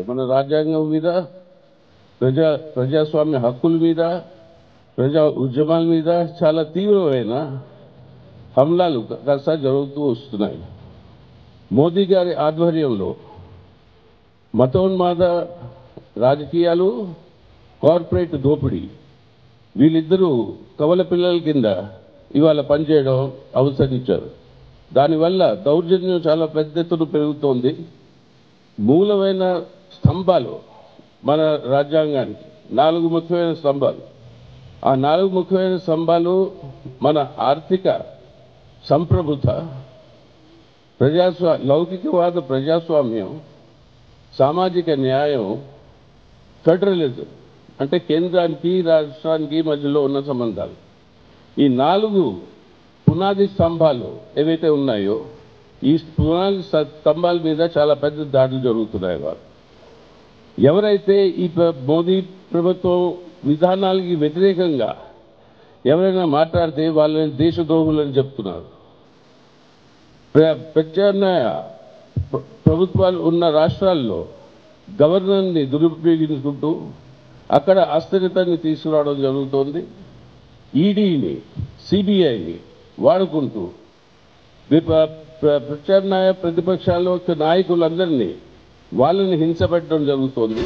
మన రాజ్యాంగం మీద ప్రజాస్వామ్య హక్కుల మీద ప్రజా ఉద్యమాల మీద చాలా తీవ్రమైన హమ్లాలు కాస్త జరుగుతూ వస్తున్నాయి. మోదీ గారి ఆధ్వర్యంలో మతోన్మాద రాజకీయాలు, కార్పొరేట్ దోపిడీ వీళ్ళిద్దరూ కవల పిల్లల కింద ఇవాళ పనిచేయడం అవసరించారు. దానివల్ల దౌర్జన్యం చాలా పెద్ద ఎత్తున పెరుగుతోంది. మూలమైన స్తంభాలు మన రాజ్యాంగానికి 4 ముఖ్యమైన స్తంభాలు. ఆ 4 ముఖ్యమైన స్తంభాలు మన ఆర్థిక సంప్రభుత, లౌకికవాద ప్రజాస్వామ్యం, సామాజిక న్యాయం, ఫెడరలిజం అంటే కేంద్రానికి రాష్ట్రానికి మధ్యలో ఉన్న సంబంధాలు. ఈ 4 పునాది స్తంభాలు ఏవైతే ఉన్నాయో ఈ పునాది స్తంభాల మీద చాలా పెద్ద దాడులు జరుగుతున్నాయి. వారు ఎవరైతే ఈ మోదీ ప్రభుత్వం విధానాలకి వ్యతిరేకంగా ఎవరైనా మాట్లాడితే వాళ్ళని దేశద్రోహులని చెప్తున్నారు. ప్రత్యామ్నాయ ప్రభుత్వాలు ఉన్న రాష్ట్రాల్లో గవర్నర్ని దురుపయోగించుకుంటూ అక్కడ అస్థిరతని తీసుకురావడం జరుగుతోంది. ఈడీని, సిబిఐని వాడుకుంటూ ప్రత్యామ్నాయ ప్రతిపక్షాల్లో నాయకులందరినీ వాళ్ళని హింసపెట్టడం జరుగుతోంది.